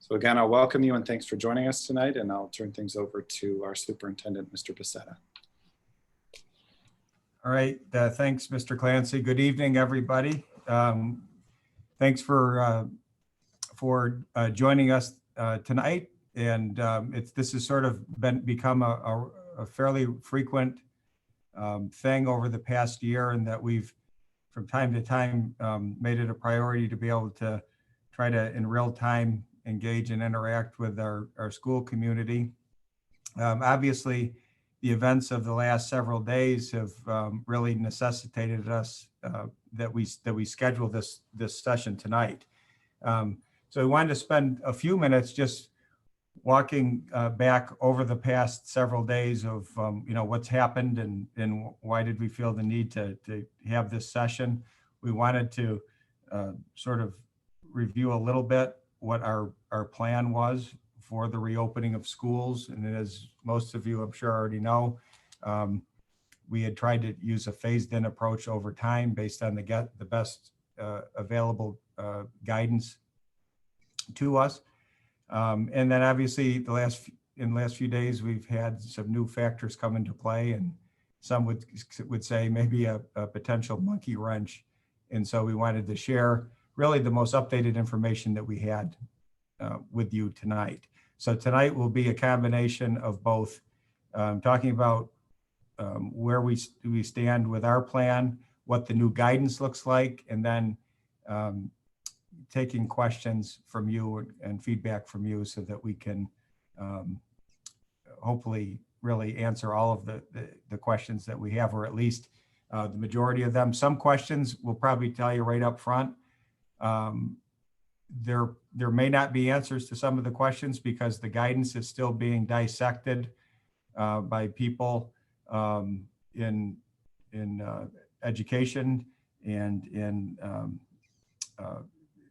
So again, I'll welcome you and thanks for joining us tonight, and I'll turn things over to our superintendent, Mr. Becerra. All right, thanks, Mr. Clancy. Good evening, everybody. Thanks for joining us tonight. And this has sort of become a fairly frequent thing over the past year, and that we've from time to time made it a priority to be able to try to in real time engage and interact with our school community. Obviously, the events of the last several days have really necessitated us that we schedule this session tonight. So we wanted to spend a few minutes just walking back over the past several days of what's happened and why did we feel the need to have this session. We wanted to sort of review a little bit what our plan was for the reopening of schools. And as most of you I'm sure already know, we had tried to use a phased-in approach over time based on the best available guidance to us. And then obviously in the last few days, we've had some new factors come into play, and some would say maybe a potential monkey wrench. And so we wanted to share really the most updated information that we had with you tonight. So tonight will be a combination of both talking about where we stand with our plan, what the new guidance looks like, and then taking questions from you and feedback from you so that we can hopefully really answer all of the questions that we have, or at least the majority of them. Some questions we'll probably tell you right up front. There may not be answers to some of the questions because the guidance is still being dissected by people in education and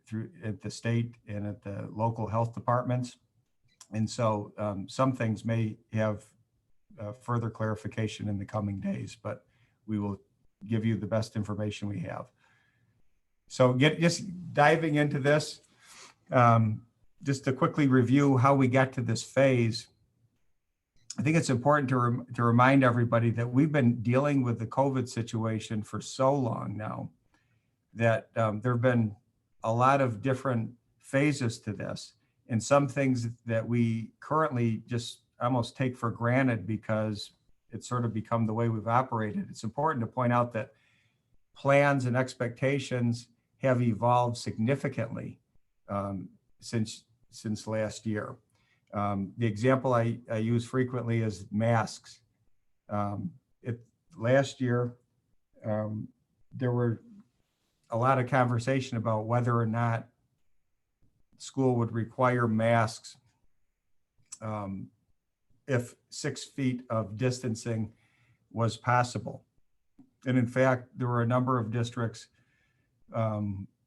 through at the state and at the local health departments. And so some things may have further clarification in the coming days, but we will give you the best information we have. So just diving into this, just to quickly review how we got to this phase. I think it's important to remind everybody that we've been dealing with the COVID situation for so long now that there have been a lot of different phases to this, and some things that we currently just almost take for granted because it's sort of become the way we've operated. It's important to point out that plans and expectations have evolved significantly since last year. The example I use frequently is masks. Last year, there were a lot of conversation about whether or not school would require masks if 6 feet of distancing was possible. And in fact, there were a number of districts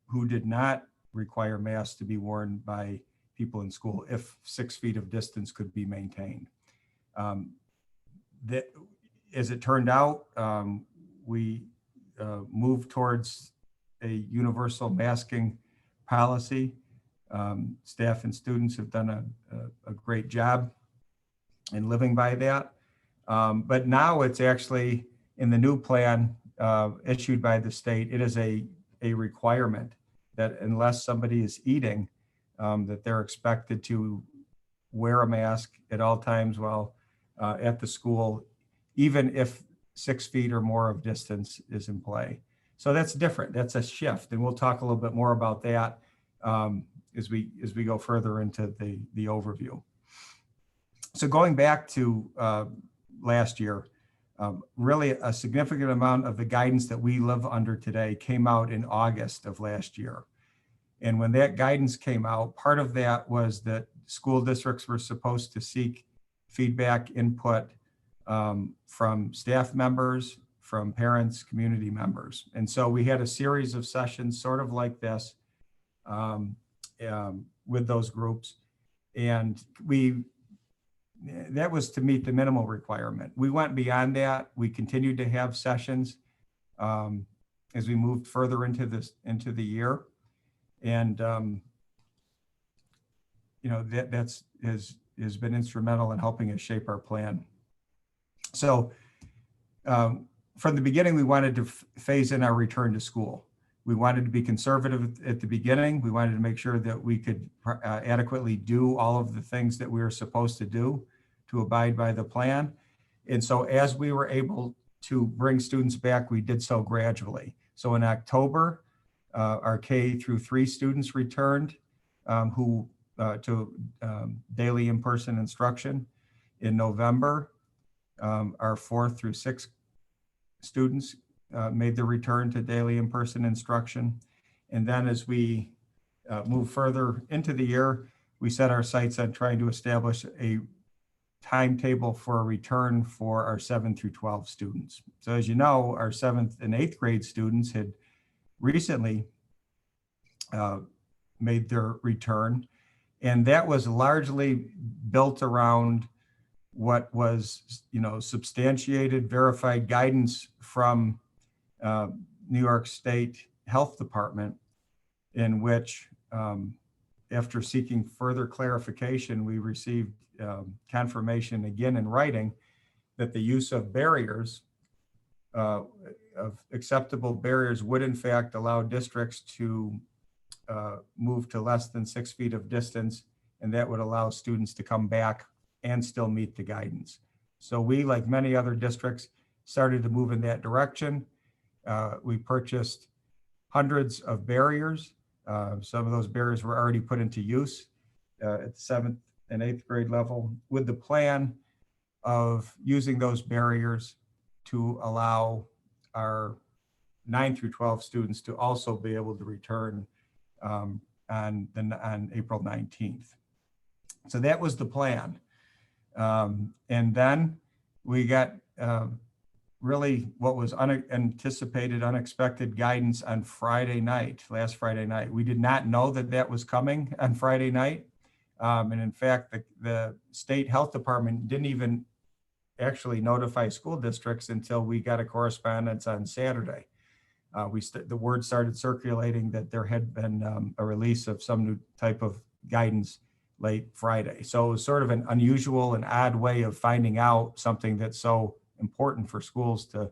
who did not require masks to be worn by people in school if 6 feet of distance could be maintained. As it turned out, we moved towards a universal masking policy. Staff and students have done a great job in living by that. But now it's actually in the new plan issued by the state, it is a requirement that unless somebody is eating, that they're expected to wear a mask at all times while at the school, even if 6 feet or more of distance is in play. So that's different. That's a shift, and we'll talk a little bit more about that as we go further into the overview. So going back to last year, really a significant amount of the guidance that we live under today came out in August of last year. And when that guidance came out, part of that was that school districts were supposed to seek feedback, input from staff members, from parents, community members. And so we had a series of sessions sort of like this with those groups. And that was to meet the minimal requirement. We went beyond that. We continued to have sessions as we moved further into the year. And has been instrumental in helping us shape our plan. So from the beginning, we wanted to phase in our return to school. We wanted to be conservative at the beginning. We wanted to make sure that we could adequately do all of the things that we were supposed to do to abide by the plan. And so as we were able to bring students back, we did so gradually. So in October, our K through 3 students returned to daily in-person instruction. In November, our 4th through 6th students made the return to daily in-person instruction. And then as we move further into the year, we set our sights on trying to establish a timetable for a return for our 7th through 12 students. So as you know, our 7th and 8th grade students had recently made their return, and that was largely built around what was, substantiated, verified guidance from New York State Health Department, in which, after seeking further clarification, we received confirmation again in writing that the use of barriers, of acceptable barriers, would in fact allow districts to move to less than 6 feet of distance, and that would allow students to come back and still meet the guidance. So we, like many other districts, started to move in that direction. We purchased hundreds of barriers. Some of those barriers were already put into use at the 7th and 8th grade level, with the plan of using those barriers to allow our 9 through 12 students to also be able to return on April 19th. So that was the plan. And then we got really what was unanticipated, unexpected guidance on last Friday night. We did not know that that was coming on Friday night. And in fact, the state health department didn't even actually notify school districts until we got a correspondence on Saturday. The word started circulating that there had been a release of some new type of guidance late Friday. So it was sort of an unusual and odd way of finding out something that's so important for schools to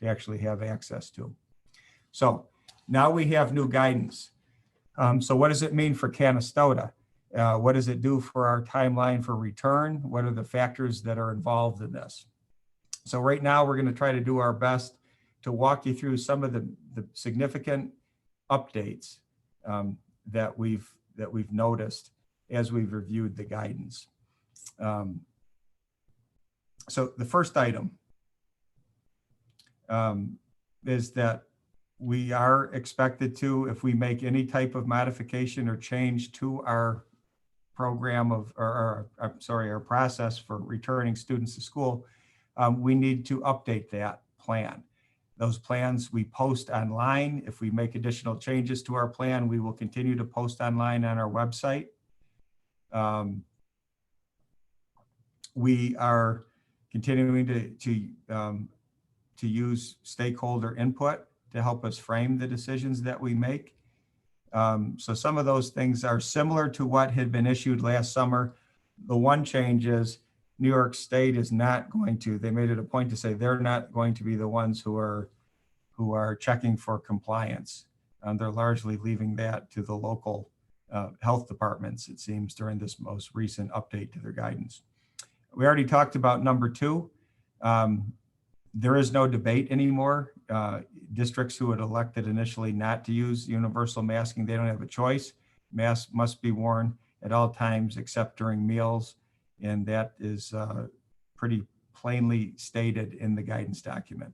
actually have access to. So now we have new guidance. So what does it mean for Canastota? What does it do for our timeline for return? What are the factors that are involved in this? So right now we're going to try to do our best to walk you through some of the significant updates that we've noticed as we've reviewed the guidance. So the first item is that we are expected to, if we make any type of modification or change to our program our process for returning students to school, we need to update that plan. Those plans we post online. If we make additional changes to our plan, we will continue to post online on our website. We are continuing to use stakeholder input to help us frame the decisions that we make. So some of those things are similar to what had been issued last summer. The one change is New York State is not going to, they made it a point to say they're not going to be the ones who are checking for compliance. They're largely leaving that to the local health departments, it seems, during this most recent update to their guidance. We already talked about number 2. There is no debate anymore. Districts who had elected initially not to use universal masking, they don't have a choice. Masks must be worn at all times except during meals. And that is pretty plainly stated in the guidance document.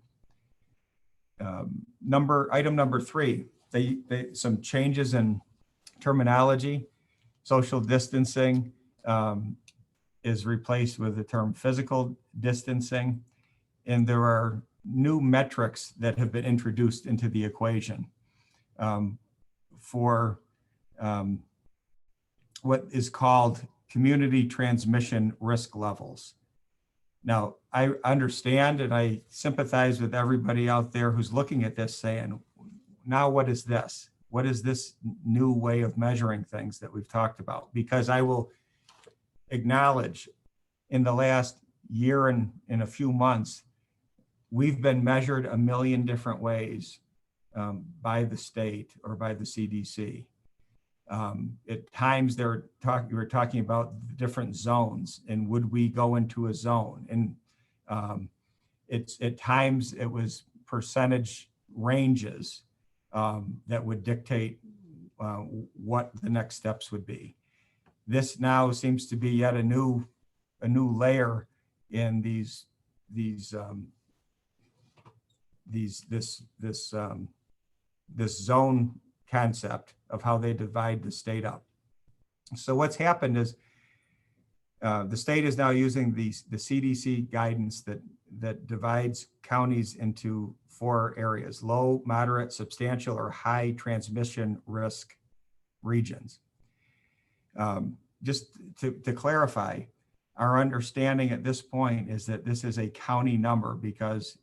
Item number 3, some changes in terminology. Social distancing is replaced with the term physical distancing. And there are new metrics that have been introduced into the equation for what is called community transmission risk levels. Now, I understand and I sympathize with everybody out there who's looking at this saying, now what is this? What is this new way of measuring things that we've talked about? Because I will acknowledge in the last year and in a few months, we've been measured a million different ways by the state or by the CDC. At times we were talking about the different zones and would we go into a zone? And at times it was percentage ranges that would dictate what the next steps would be. This now seems to be yet a new layer in this zone concept of how they divide the state up. So what's happened is the state is now using the CDC guidance that divides counties into 4 areas: low, moderate, substantial, or high transmission risk regions. Just to clarify, our understanding at this point is that this is a county number because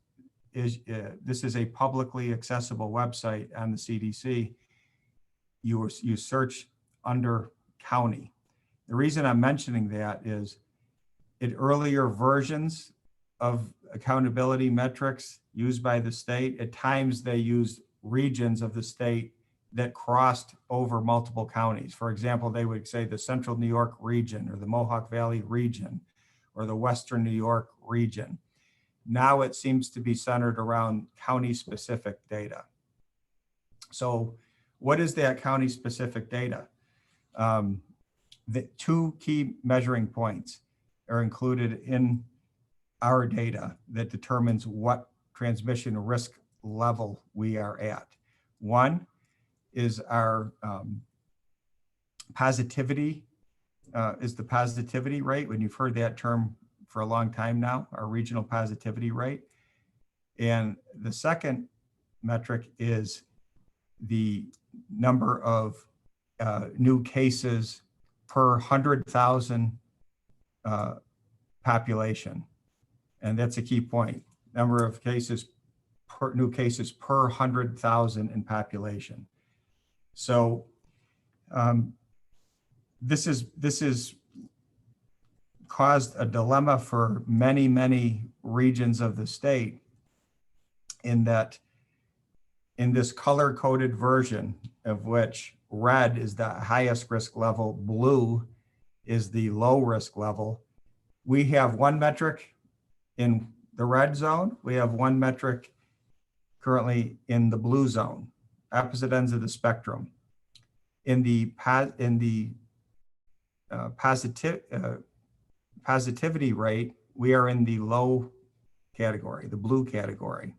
this is a publicly accessible website on the CDC. You search under county. The reason I'm mentioning that is in earlier versions of accountability metrics used by the state, at times they used regions of the state that crossed over multiple counties. For example, they would say the Central New York region or the Mohawk Valley region or the Western New York region. Now it seems to be centered around county-specific data. So what is that county-specific data? The 2 key measuring points are included in our data that determines what transmission risk level we are at. One is our positivity, is the positivity rate. When you've heard that term for a long time now, our regional positivity rate. And the second metric is the number of new cases per 100,000 population. And that's a key point. Number of cases new cases per 100,000 in population. So this is caused a dilemma for many, many regions of the state in that in this color-coded version of which red is the highest risk level, blue is the low risk level. We have one metric in the red zone. We have one metric currently in the blue zone, opposite ends of the spectrum. In the positivity rate, we are in the low category, the blue category.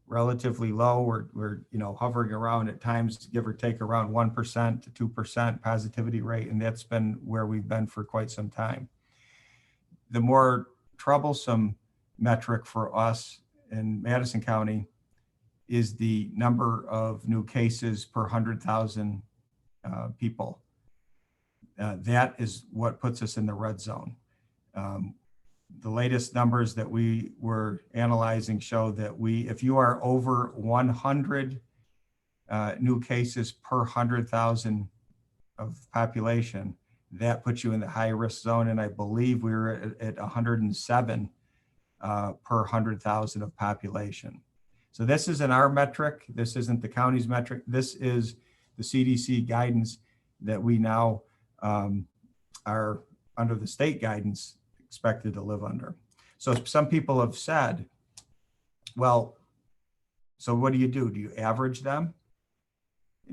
Relatively low, we're hovering around at times, give or take around 1% to 2% positivity rate, and that's been where we've been for quite some time. The more troublesome metric for us in Madison County is the number of new cases per 100,000 people. That is what puts us in the red zone. The latest numbers that we were analyzing show that if you are over 100 new cases per 100,000 of population, that puts you in the high risk zone. And I believe we were at 107 per 100,000 of population. So this isn't our metric. This isn't the county's metric. This is the CDC guidance that we now are under the state guidance expected to live under. So some people have said, well, so what do? Do you average them?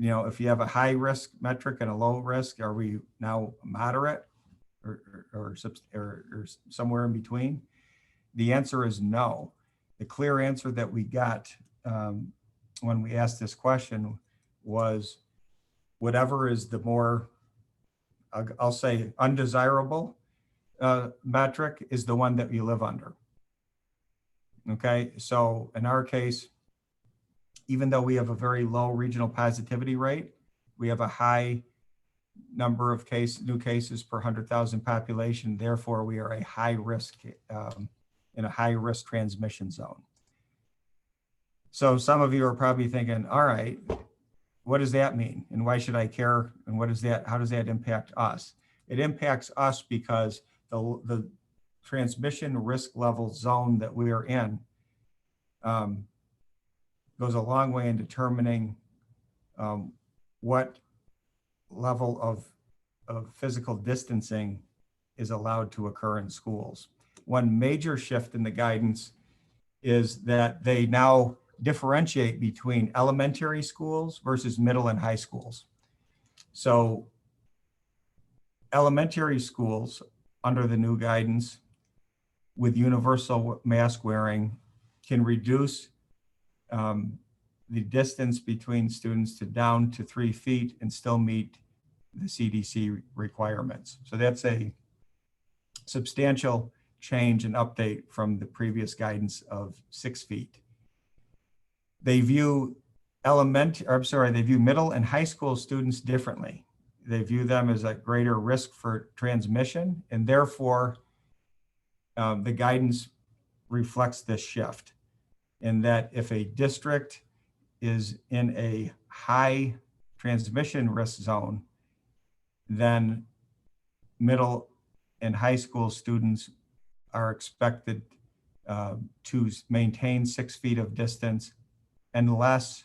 If you have a high risk metric and a low risk, are we now moderate or somewhere in between? The answer is no. The clear answer that we got when we asked this question was whatever is the more, I'll say, undesirable metric is the one that you live under. Okay, so in our case, even though we have a very low regional positivity rate, we have a high number of new cases per 100,000 population. Therefore, we are a high risk in a high risk transmission zone. So some of you are probably thinking, all right, what does that mean? And why should I care? And how does that impact us? It impacts us because the transmission risk level zone that we are in goes a long way in determining what level of physical distancing is allowed to occur in schools. One major shift in the guidance is that they now differentiate between elementary schools versus middle and high schools. So elementary schools under the new guidance with universal mask wearing can reduce the distance between students to down to 3 feet and still meet the CDC requirements. So that's a substantial change and update from the previous guidance of 6 feet. They view they view middle and high school students differently. They view them as a greater risk for transmission, and therefore the guidance reflects this shift in that if a district is in a high transmission risk zone, then middle and high school students are expected to maintain 6 feet of distance unless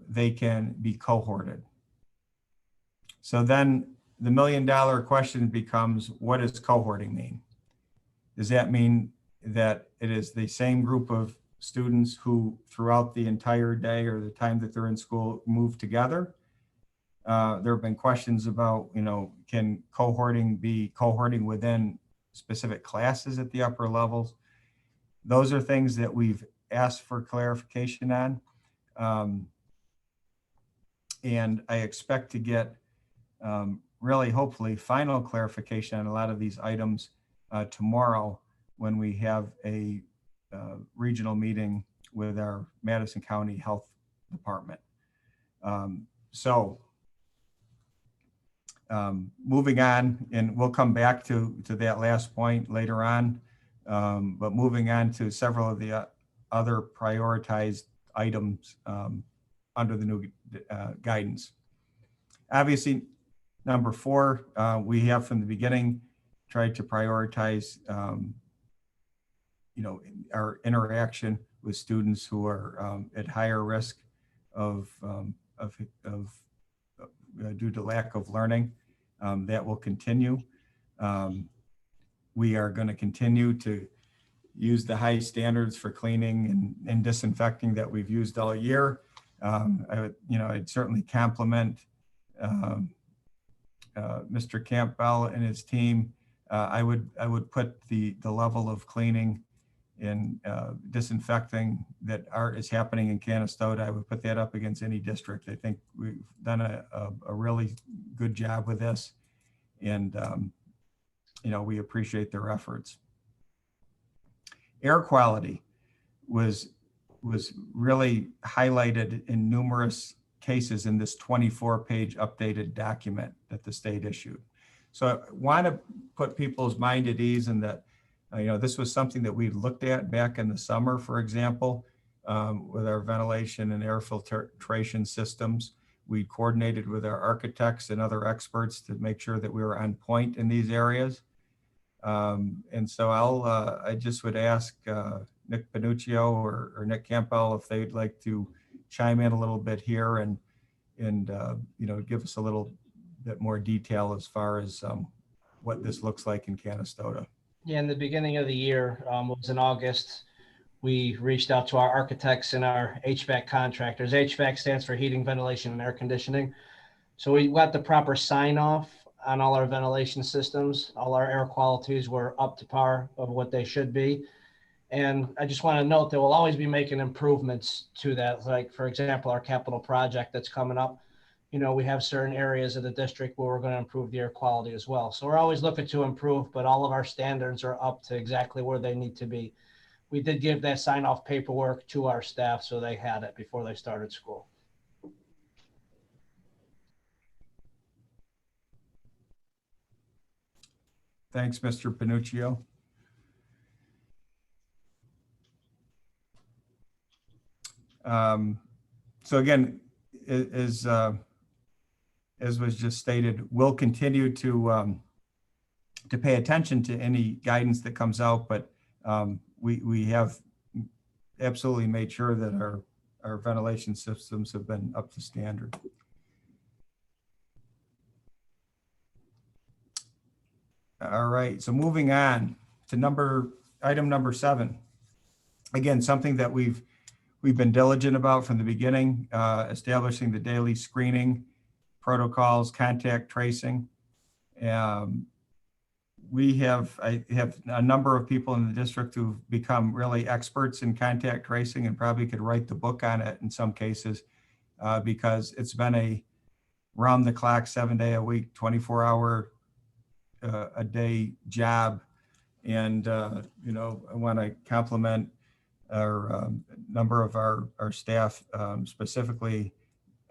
they can be cohorted. So then the $1 million question becomes, what does cohorting mean? Does that mean that it is the same group of students who throughout the entire day or the time that they're in school move together? There have been questions about, can cohorting be cohorting within specific classes at the upper levels? Those are things that we've asked for clarification on. And I expect to get really hopefully final clarification on a lot of these items tomorrow when we have a regional meeting with our Madison County Health Department. Moving on, and we'll come back to that last point later on, but moving on to several of the other prioritized items under the new guidance. Obviously, number 4, we have from the beginning tried to prioritize our interaction with students who are at higher risk of due to lack of learning. That will continue. We are going to continue to use the high standards for cleaning and disinfecting that we've used all year. I'd certainly compliment Mr. Campbell and his team. I would put the level of cleaning and disinfecting that is happening in Canastota. I would put that up against any district. I think we've done a really good job with this, and we appreciate their efforts. Air quality was really highlighted in numerous cases in this 24-page updated document that the state issued. So I want to put people's mind at ease in that, this was something that we looked at back in the summer, for example, with our ventilation and air filtration systems. We coordinated with our architects and other experts to make sure that we were on point in these areas. And so I just would ask Nick Panuccio or Nick Campbell if they'd like to chime in a little bit here and give us a little bit more detail as far as what this looks like in Canastota. Yeah, in the beginning of the year, it was in August, we reached out to our architects and our HVAC contractors. HVAC stands for heating, ventilation, and air conditioning. So we got the proper sign off on all our ventilation systems. All our air qualities were up to par of what they should be. And I just want to note that we'll always be making improvements to that. Like, for example, our capital project that's coming up, we have certain areas of the district where we're going to improve the air quality as well. So we're always looking to improve, but all of our standards are up to exactly where they need to be. We did give that sign off paperwork to our staff, so they had it before they started school. Thanks, Mr. Panuccio. So again, as was just stated, we'll continue to pay attention to any guidance that comes out, but we have absolutely made sure that our ventilation systems have been up to standard. All right, so moving on to item number 7. Again, something that we've been diligent about from the beginning, establishing the daily screening protocols, contact tracing. I have a number of people in the district who've become really experts in contact tracing and probably could write the book on it in some cases, because it's been a round the clock, 7-day-a-week, 24-hour a day job. And, you know, I want to compliment our number of our staff, specifically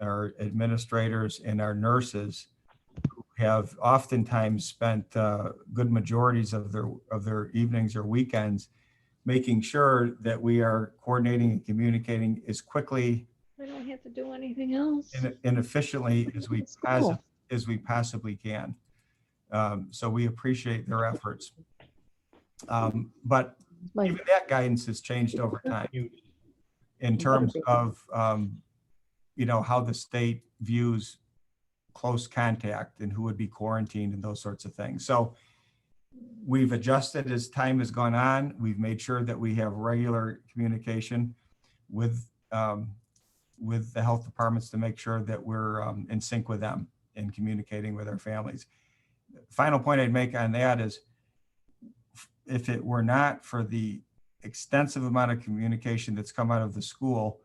our administrators and our nurses, who have oftentimes spent good majorities of their evenings or weekends making sure that we are coordinating and communicating as quickly We don't have to do anything else. and efficiently as we That's cool. possibly can. So we appreciate their efforts. But Like, even that guidance has changed over time in terms of, you know, how the state views close contact and who would be quarantined and those sorts of things. So we've adjusted as time has gone on. We've made sure that we have regular communication with the health departments to make sure that we're in sync with them and communicating with our families. Final point I'd make on that is, if it were not for the extensive amount of communication that's come out of the school,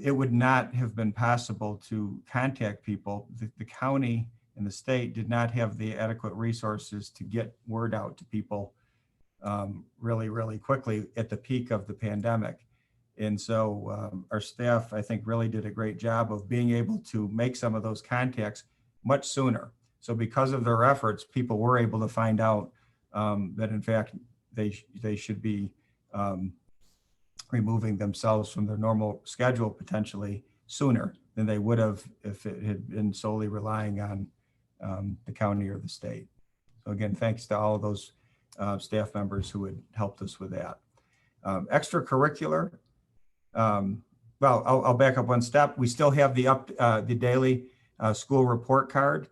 it would not have been possible to contact people. The county and the state did not have the adequate resources to get word out to people really, really quickly at the peak of the pandemic. And so our staff, I think, really did a great job of being able to make some of those contacts much sooner. So because of their efforts, people were able to find out that in fact they should be removing themselves from their normal schedule potentially sooner than they would have if it had been solely relying on the county or the state. So again, thanks to all of those staff members who had helped us with that. Extracurricular, well, I'll back up one step. We still have the daily school report card.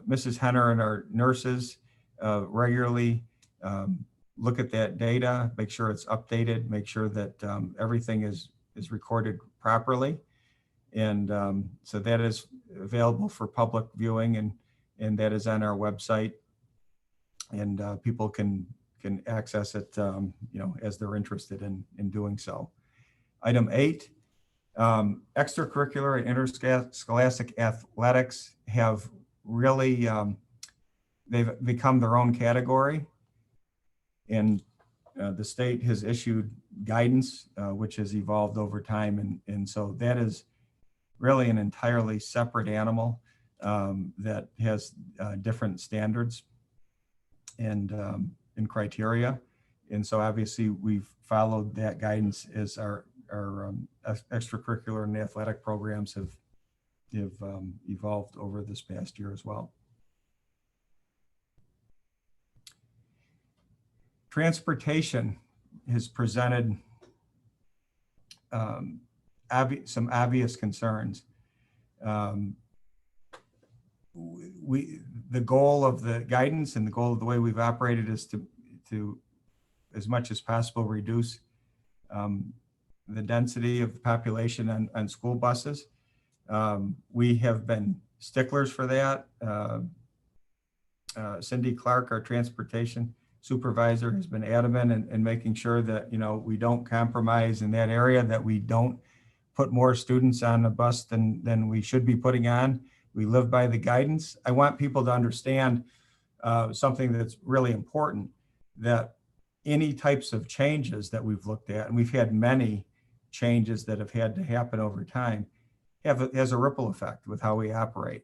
Mrs. Henner and our nurses regularly look at that data, make sure it's updated, make sure that everything is recorded properly. And so that is available for public viewing, and that is on our website. And people can access it, you know, as they're interested in doing so. Item 8, extracurricular and interscholastic athletics have really, they've become their own category. And the state has issued guidance, which has evolved over time. And so that is really an entirely separate animal that has different standards and criteria. And so obviously we've followed that guidance as our extracurricular and athletic programs have evolved over this past year as well. Transportation has presented some obvious concerns. The goal of the guidance and the goal of the way we've operated is to as much as possible reduce the density of the population on school buses. We have been sticklers for that. Cindy Clark, our transportation supervisor, has been adamant in making sure that, you know, we don't compromise in that area, that we don't put more students on a bus than we should be putting on. We live by the guidance. I want people to understand something that's really important, that any types of changes that we've looked at, and we've had many changes that have had to happen over time, has a ripple effect with how we operate.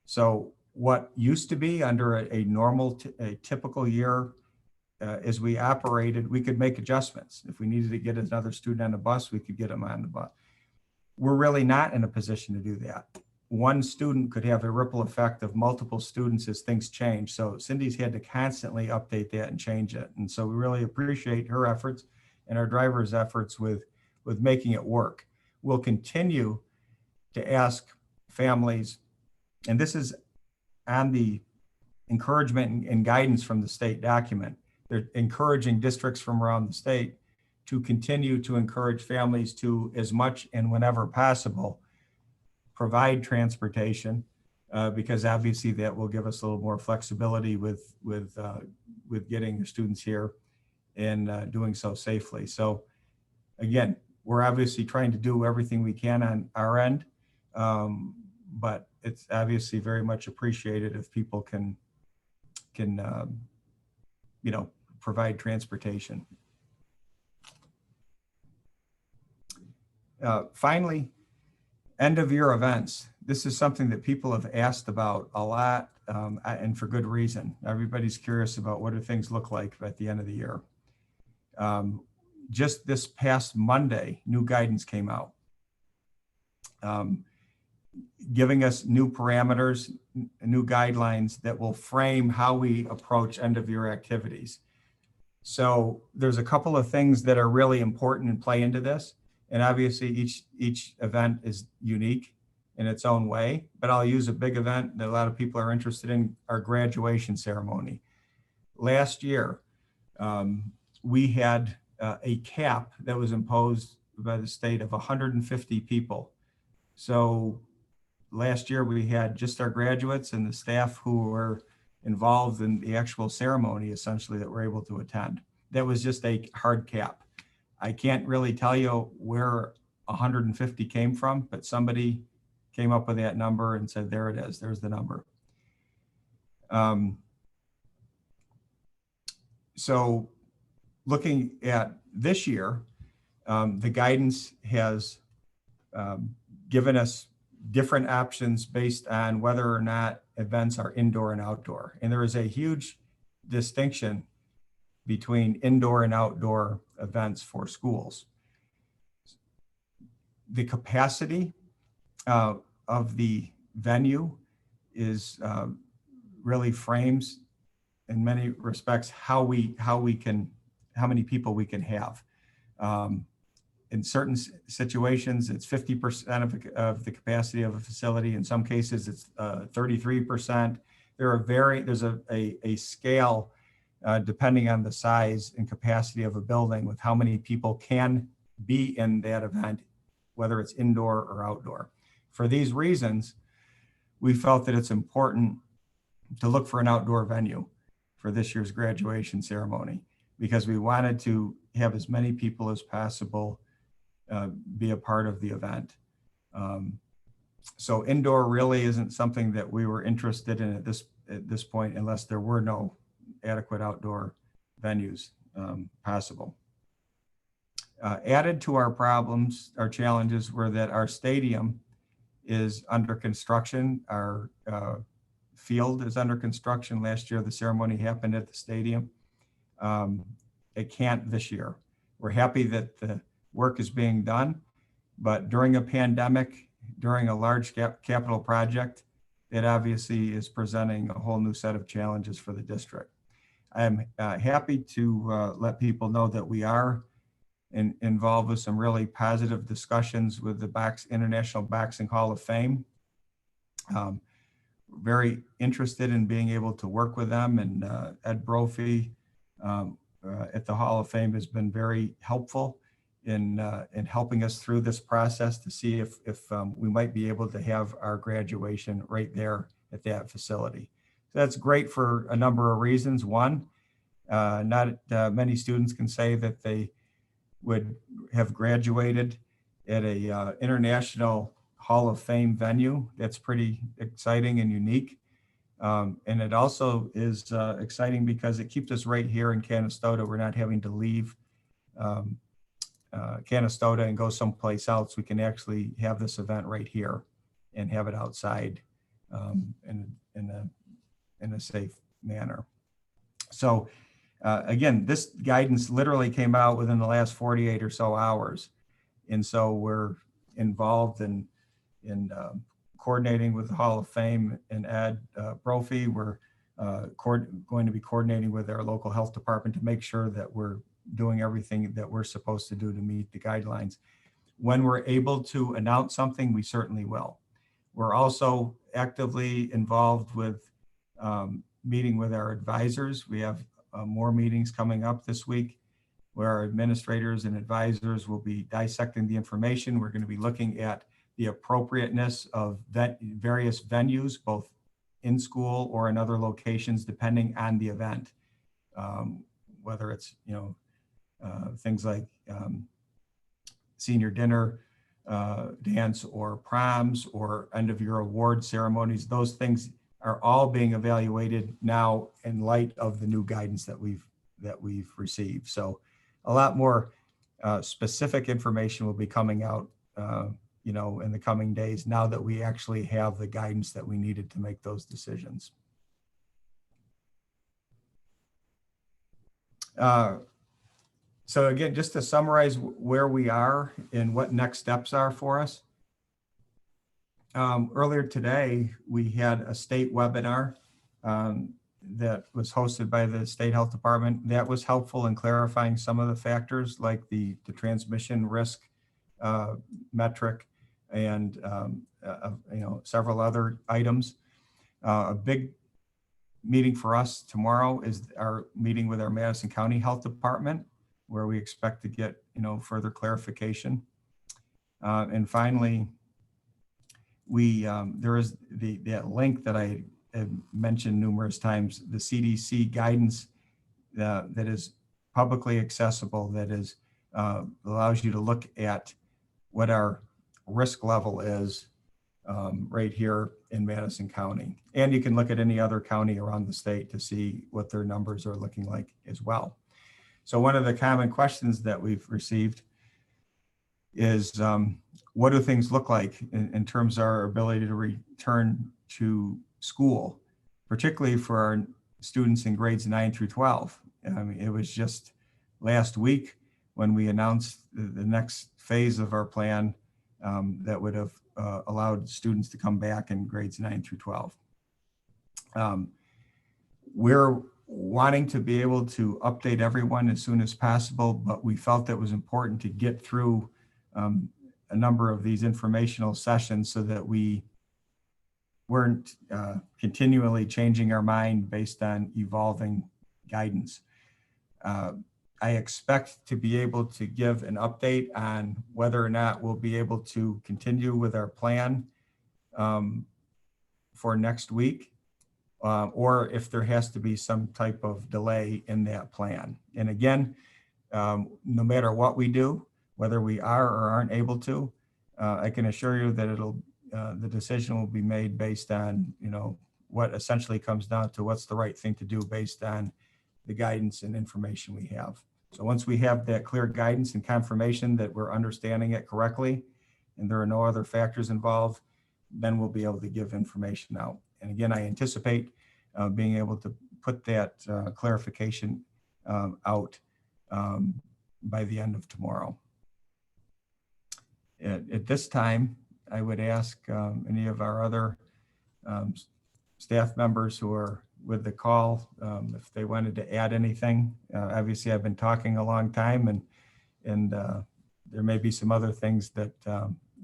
So what used to be under a typical year, as we operated, we could make adjustments. If we needed to get another student on the bus, we could get them on the bus. we're really not in a position to do that. One student could have a ripple effect of multiple students as things change. So Cindy's had to constantly update that and change it. And so we really appreciate her efforts and our driver's efforts with making it work. We'll continue to ask families, and this is on the encouragement and guidance from the state document. They're encouraging districts from around the state to continue to encourage families to, as much and whenever possible, provide transportation, because obviously that will give us a little more flexibility with getting your students here and doing so safely. So again, we're obviously trying to do everything we can on our end, but it's obviously very much appreciated if people can provide transportation. Finally, end of year events. This is something that people have asked about a lot, and for good reason. Everybody's curious about what do things look like at the end of the year. Just this past Monday, new guidance came out, giving us new parameters, new guidelines that will frame how we approach end of year activities. So there's a couple of things that are really important and play into this. And obviously each event is unique in its own way, but I'll use a big event that a lot of people are interested in, our graduation ceremony. Last year, we had a cap that was imposed by the state of 150 people. So last year we had just our graduates and the staff who were involved in the actual ceremony, essentially, that were able to attend. That was just a hard cap. I can't really tell you where 150 came from, but somebody came up with that number and said, there it is, there's the number. So looking at this year, the guidance has given us different options based on whether or not events are indoor and outdoor. And there is a huge distinction between indoor and outdoor events for schools. The capacity of the venue is really frames in many respects how many people we can have. In certain situations, it's 50% of the capacity of a facility. In some cases, it's 33%. There's a scale depending on the size and capacity of a building with how many people can be in that event, whether it's indoor or outdoor. For these reasons, we felt that it's important to look for an outdoor venue for this year's graduation ceremony, because we wanted to have as many people as possible be a part of the event. So indoor really isn't something that we were interested in at this point, unless there were no adequate outdoor venues possible. Added to our problems, our challenges, were that our stadium is under construction. Our field is under construction. Last year, the ceremony happened at the stadium. It can't this year. We're happy that the work is being done, but during a pandemic, during a large capital project, it obviously is presenting a whole new set of challenges for the district. I'm happy to let people know that we are involved with some really positive discussions with the International Boxing Hall of Fame. Very interested in being able to work with them, and Ed Brophy at the Hall of Fame has been very helpful in helping us through this process to see if we might be able to have our graduation right there at that facility. So that's great for a number of reasons. One, not many students can say that they would have graduated at a international Hall of Fame venue. That's pretty exciting and unique. And it also is exciting because it keeps us right here in Canastota. We're not having to leave Canastota and go someplace else. We can actually have this event right here and have it outside in a safe manner. So again, this guidance literally came out within the last 48 or so hours. And so we're involved in coordinating with the Hall of Fame and Ed Brophy. We're going to be coordinating with our local health department to make sure that we're doing everything that we're supposed to do to meet the guidelines. When we're able to announce something, we certainly will. We're also actively involved with meeting with our advisors. We have more meetings coming up this week where our administrators and advisors will be dissecting the information. We're going to be looking at the appropriateness of various venues, both in school or in other locations, depending on the event. Whether it's, things like senior dinner, dance, or proms, or end of year award ceremonies. Those things are all being evaluated now in light of the new guidance that we've received. So a lot more specific information will be coming out in the coming days, now that we actually have the guidance that we needed to make those decisions. So again, just to summarize where we are and what next steps are for us. Earlier today, we had a state webinar that was hosted by the State Health Department. That was helpful in clarifying some of the factors, like the transmission risk metric and several other items. A big meeting for us tomorrow is our meeting with our Madison County Health Department, where we expect to get further clarification. And finally, there is that link that I have mentioned numerous times, the CDC guidance that is publicly accessible, that is allows you to look at what our risk level is right here in Madison County. And you can look at any other county around the state to see what their numbers are looking like as well. So one of the common questions that we've received is, what do things look like in terms of our ability to return to school, particularly for our students in grades 9 through 12. I mean, it was just last week when we announced the next phase of our plan that would have allowed students to come back in grades 9 through 12. We're wanting to be able to update everyone as soon as possible, but we felt that it was important to get through a number of these informational sessions so that we weren't continually changing our mind based on evolving guidance. I expect to be able to give an update on whether or not we'll be able to continue with our plan for next week, or if there has to be some type of delay in that plan. And again, no matter what we do, whether we are or aren't able to, I can assure you that the decision will be made based on, what essentially comes down to what's the right thing to do based on the guidance and information we have. So once we have that clear guidance and confirmation that we're understanding it correctly and there are no other factors involved, then we'll be able to give information out. And again, I anticipate being able to put that clarification out by the end of tomorrow. At this time, I would ask any of our other staff members who are with the call if they wanted to add anything. Obviously, I've been talking a long time, and there may be some other things that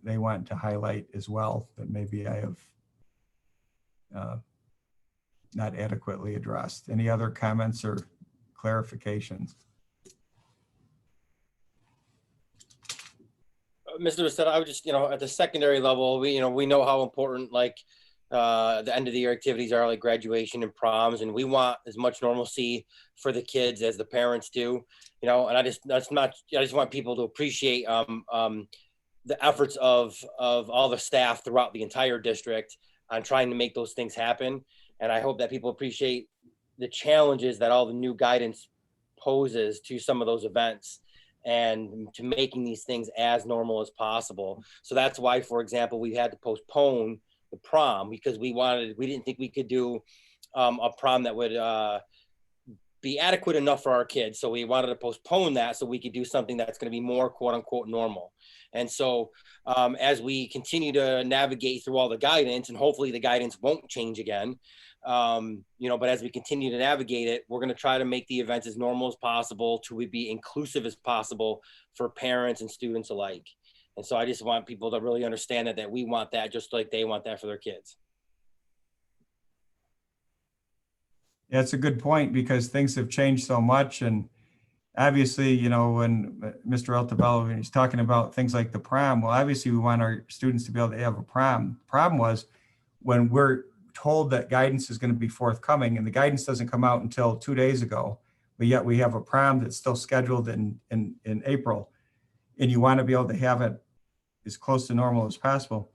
they want to highlight as well that maybe I have not adequately addressed. Any other comments or clarifications? Mr. Bissett, I would just, at the secondary level, we know how important the end of the year activities are, like graduation and proms, and we want as much normalcy for the kids as the parents do, and I just want people to appreciate the efforts of all the staff throughout the entire district on trying to make those things happen. And I hope that people appreciate the challenges that all the new guidance poses to some of those events and to making these things as normal as possible. So that's why, for example, we had to postpone the prom because we didn't think we could do a prom that would be adequate enough for our kids. So we wanted to postpone that so we could do something that's going to be more quote unquote normal. And so as we continue to navigate through all the guidance, and hopefully the guidance won't change again, but as we continue to navigate it, we're going to try to make the events as normal as possible to be inclusive as possible for parents and students alike. And so I just want people to really understand that we want that just like they want that for their kids. Yeah, it's a good point because things have changed so much. And obviously, when Mr. Altobello, when he's talking about things like the prom, well, obviously we want our students to be able to have a prom. Problem was when we're told that guidance is going to be forthcoming and the guidance doesn't come out until 2 days ago, but yet we have a prom that's still scheduled in April, and you want to be able to have it as close to normal as possible.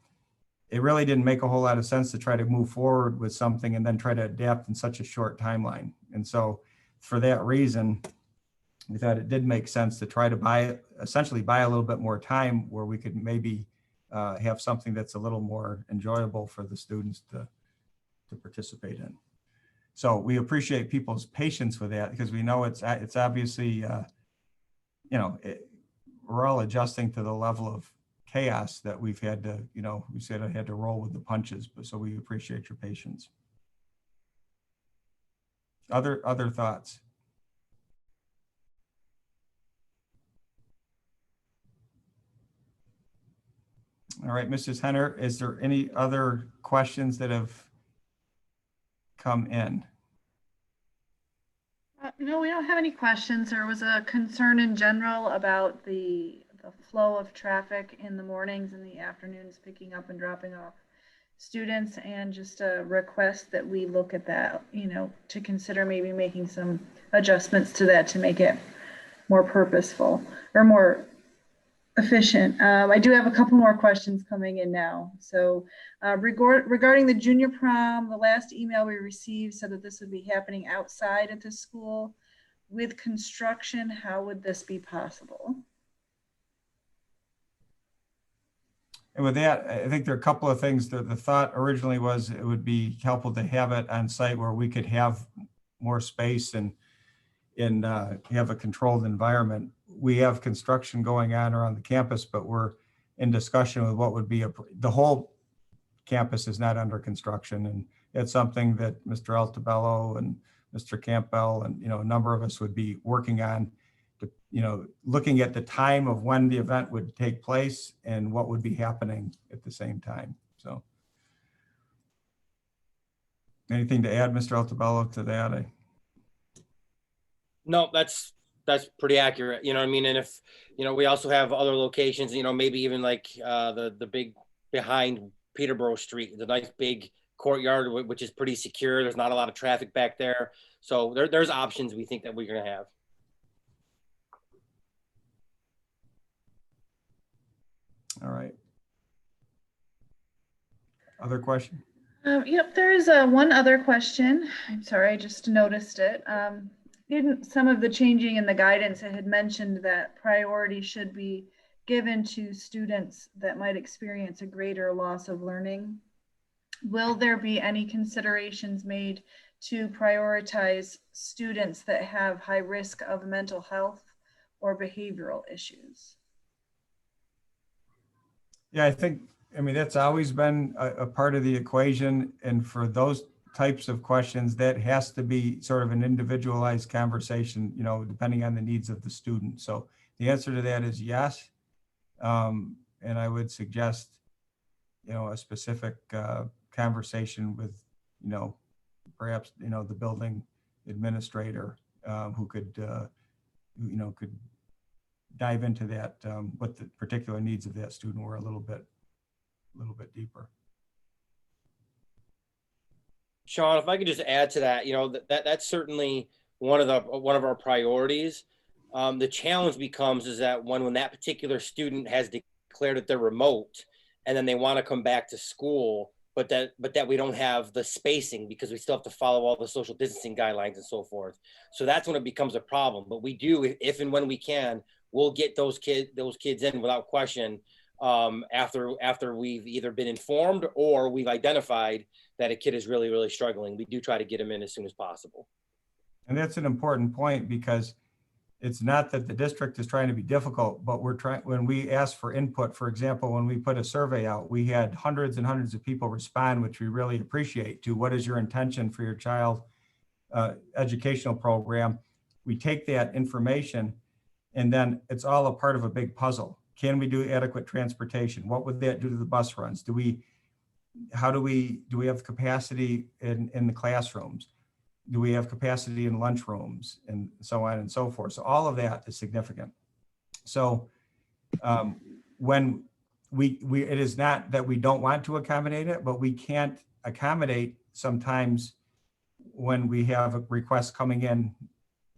It really didn't make a whole lot of sense to try to move forward with something and then try to adapt in such a short timeline. And so for that reason, we thought it did make sense to try to essentially buy a little bit more time where we could maybe have something that's a little more enjoyable for the students to participate in. So we appreciate people's patience with that because we know it's obviously, we're all adjusting to the level of chaos that we've had to, we said I had to roll with the punches, but so we appreciate your patience. Other thoughts? All right, Mrs. Henner, is there any other questions that have come in? No, we don't have any questions. There was a concern in general about the flow of traffic in the mornings and the afternoons, picking up and dropping off students, and just a request that we look at that, to consider maybe making some adjustments to that to make it more purposeful or more efficient. I do have a couple more questions coming in now. So regarding the junior prom, the last email we received said that this would be happening outside at the school. With construction, how would this be possible? And with that, I think there are a couple of things. The thought originally was it would be helpful to have it on site where we could have more space and have a controlled environment. We have construction going on around the campus, but we're in discussion with what would be the whole campus is not under construction. And it's something that Mr. Altobello and Mr. Campbell and, a number of us would be working on, looking at the time of when the event would take place and what would be happening at the same time. So anything to add, Mr. Altobello, to that? No, that's pretty accurate. And if, we also have other locations, maybe even like the big behind Peterborough Street, the nice big courtyard, which is pretty secure. There's not a lot of traffic back there. So there's options we think that we're going to have. All right. Other question? Yep, there is one other question. I'm sorry, I just noticed it. In some of the changing in the guidance, it had mentioned that priority should be given to students that might experience a greater loss of learning. Will there be any considerations made to prioritize students that have high risk of mental health or behavioral issues? Yeah, I mean, that's always been a part of the equation. And for those types of questions, that has to be sort of an individualized conversation, depending on the needs of the student. So the answer to that is yes. And I would suggest, a specific conversation with, perhaps, the building administrator who could, could dive into that, what the particular needs of that student were a little bit deeper. Sean, if I could just add to that, that's certainly one of our priorities. The challenge becomes is that when that particular student has declared that they're remote, and then they want to come back to school, but that we don't have the spacing because we still have to follow all the social distancing guidelines and so forth. So that's when it becomes a problem. But we do, if and when we can, we'll get those kids in without question. After we've either been informed or we've identified that a kid is really, really struggling, we do try to get them in as soon as possible. And that's an important point, because it's not that the district is trying to be difficult, but we're trying, when we ask for input, for example, when we put a survey out, we had hundreds and hundreds of people respond, which we really appreciate, to what is your intention for your child educational program. We take that information, and then it's all a part of a big puzzle. Can we do adequate transportation? What would that do to the bus runs? Do we have capacity in the classrooms? Do we have capacity in lunchrooms, and so on and so forth? So all of that is significant. So when it is not that we don't want to accommodate it, but we can't accommodate sometimes when we have requests coming in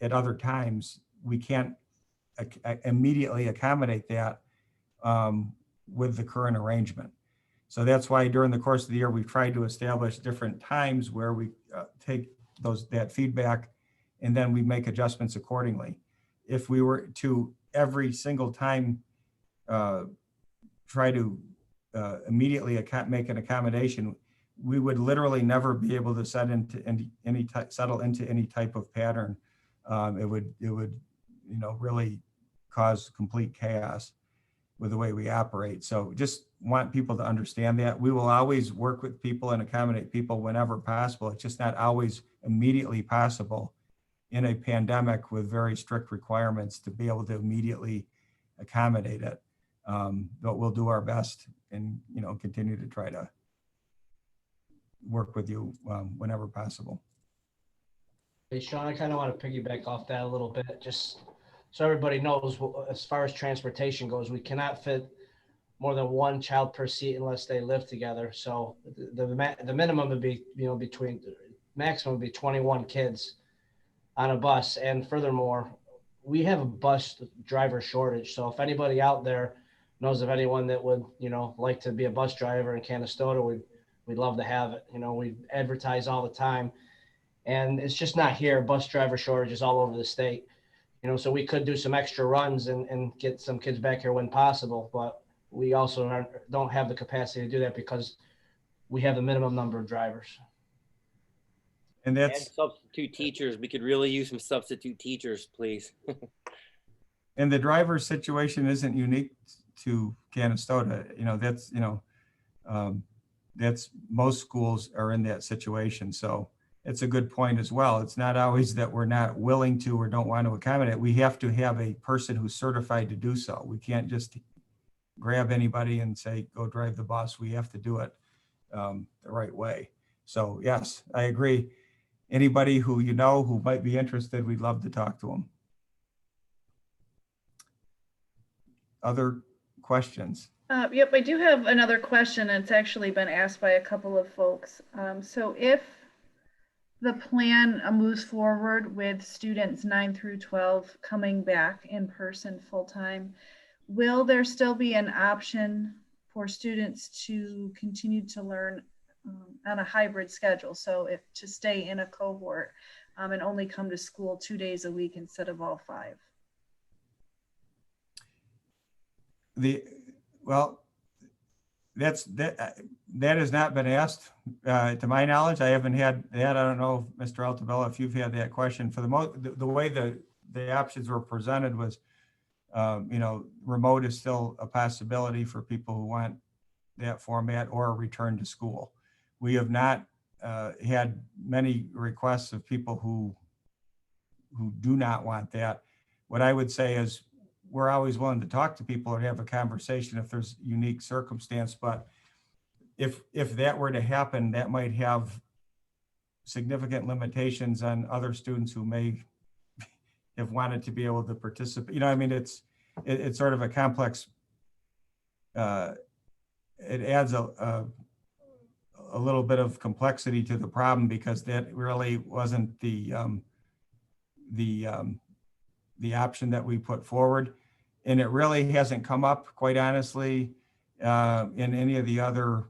at other times. We can't immediately accommodate that with the current arrangement. So that's why during the course of the year, we've tried to establish different times where we take that feedback, and then we make adjustments accordingly. If we were to every single time try to immediately make an accommodation, we would literally never be able to settle into any type of pattern. It would really cause complete chaos with the way we operate. So just want people to understand that we will always work with people and accommodate people whenever possible. It's just not always immediately possible in a pandemic with very strict requirements to be able to immediately accommodate it. But we'll do our best and continue to try to work with you whenever possible. Hey, Sean, I kind of want to piggyback off that a little bit, just so everybody knows, as far as transportation goes, we cannot fit more than one child per seat unless they live together. So the minimum would be, maximum would be 21 kids on a bus. And furthermore, we have a bus driver shortage. So if anybody out there knows of anyone that would, like to be a bus driver in Canastota, we'd love to have it. We advertise all the time, and it's just not here. Bus driver shortages all over the state. So we could do some extra runs and get some kids back here when possible, but we also don't have the capacity to do that because we have the minimum number of drivers. And And substitute teachers. We could really use some substitute teachers, please. And the driver situation isn't unique to Canastota. That's most schools are in that situation. So it's a good point as well. It's not always that we're not willing to or don't want to accommodate. We have to have a person who's certified to do so. We can't just grab anybody and say, go drive the bus. We have to do it the right way. So yes, I agree. Anybody who who might be interested, we'd love to talk to them. Other questions? Yep, I do have another question. It's actually been asked by a couple of folks. So if the plan moves forward with students 9 through 12 coming back in person full-time, will there still be an option for students to continue to learn on a hybrid schedule? So if to stay in a cohort and only come to school 2 days a week instead of all 5? That has not been asked to my knowledge. I haven't had that. I don't know, Mr. Altobello, if you've had that question. For the way the options were presented was, remote is still a possibility for people who want that format or a return to school. We have not had many requests of people who do not want that. What I would say is we're always willing to talk to people and have a conversation if there's unique circumstance, but if that were to happen, that might have significant limitations on other students who may have wanted to be able to participate. It's sort of a complex, it adds a little bit of complexity to the problem because that really wasn't the option that we put forward. And it really hasn't come up, quite honestly, in any of the other,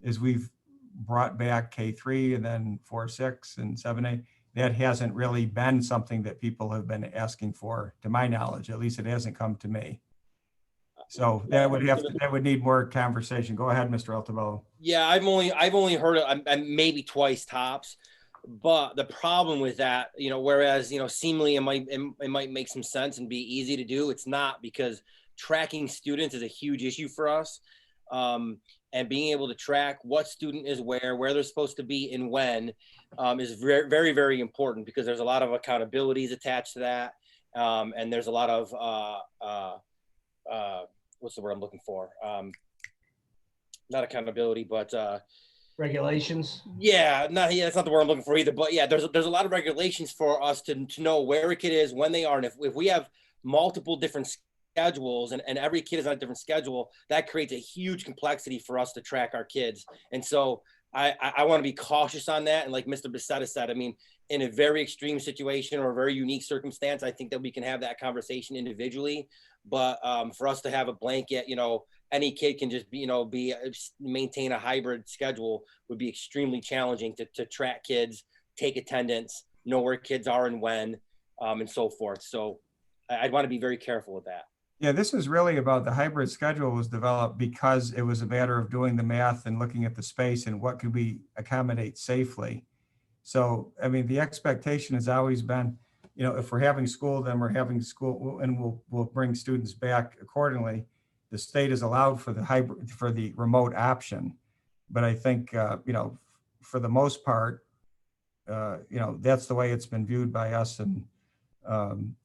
as we've brought back K3 and then 4-6 and 7-8, that hasn't really been something that people have been asking for, to my knowledge. At least it hasn't come to me. So that would need more conversation. Go ahead, Mr. Altobello. Yeah, I've only heard it maybe twice tops. But the problem with that, whereas, seemingly it might make some sense and be easy to do, it's not, because tracking students is a huge issue for us. And being able to track what student is where they're supposed to be and when is very, very, very important, because there's a lot of accountabilities attached to that. And there's a lot of, what's the word I'm looking for? Not accountability, but Regulations. that's not the word I'm looking for either. But yeah, there's a lot of regulations for us to know where a kid is, when they are. And if we have multiple different schedules and every kid is on a different schedule, that creates a huge complexity for us to track our kids. And so I want to be cautious on that. And like Mr. Becerra said, I mean, in a very extreme situation or a very unique circumstance, I think that we can have that conversation individually. But for us to have a blanket, any kid can just maintain a hybrid schedule would be extremely challenging to track kids, take attendance, know where kids are and when, and so forth. So I'd want to be very careful with that. Yeah, this is really about the hybrid schedule was developed because it was a matter of doing the math and looking at the space and what could we accommodate safely. So, I mean, the expectation has always been, if we're having school, then we're having school, and we'll bring students back accordingly. The state has allowed for the remote option, but I think for the most part, that's the way it's been viewed by us, and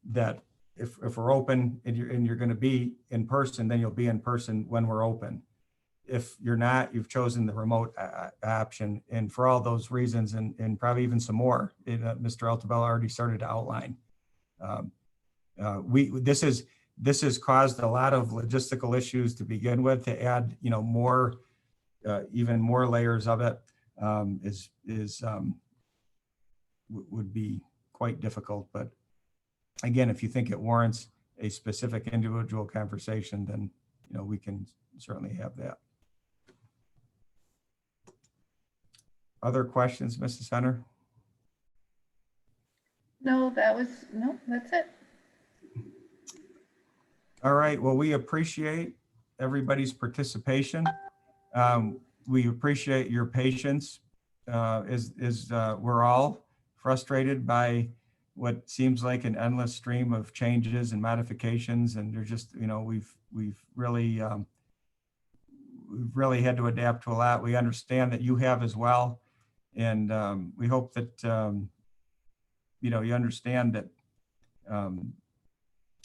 that if we're open and you're going to be in person, then you'll be in person when we're open. If you're not, you've chosen the remote option, and for all those reasons, and probably even some more, Mr. Altobello already started to outline. This has caused a lot of logistical issues to begin with. To add, more, even more layers of it would be quite difficult. But again, if you think it warrants a specific individual conversation, then we can certainly have that. Other questions, Mrs. Hunter? No, that's it. All right. Well, we appreciate everybody's participation. We appreciate your patience. We're all frustrated by what seems like an endless stream of changes and modifications, and they're just, we've really had to adapt to a lot. We understand that you have as well, and we hope that you understand that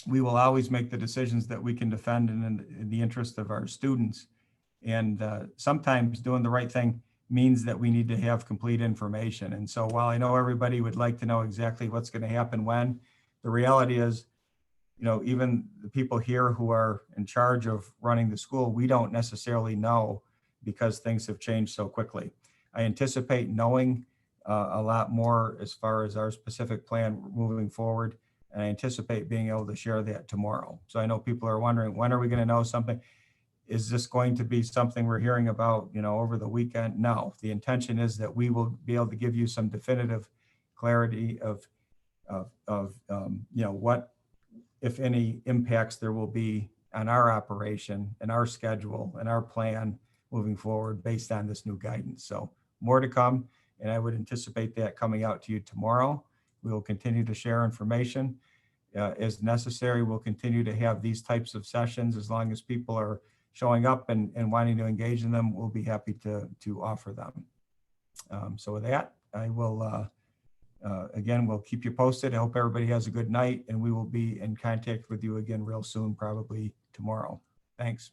we will always make the decisions that we can defend in the interest of our students. And sometimes doing the right thing means that we need to have complete information. And so while I know everybody would like to know exactly what's going to happen when, the reality is, even the people here who are in charge of running the school, we don't necessarily know, because things have changed so quickly. I anticipate knowing a lot more as far as our specific plan moving forward. And I anticipate being able to share that tomorrow. So I know people are wondering, when are we going to know something? Is this going to be something we're hearing about, over the weekend? No, the intention is that we will be able to give you some definitive clarity of what, if any, impacts there will be on our operation and our schedule and our plan moving forward based on this new guidance. So more to come, and I would anticipate that coming out to you tomorrow. We will continue to share information as necessary. We'll continue to have these types of sessions as long as people are showing up and wanting to engage in them. We'll be happy to offer them. So with that, I will, again, we'll keep you posted. I hope everybody has a good night, and we will be in contact with you again real soon, probably tomorrow. Thanks.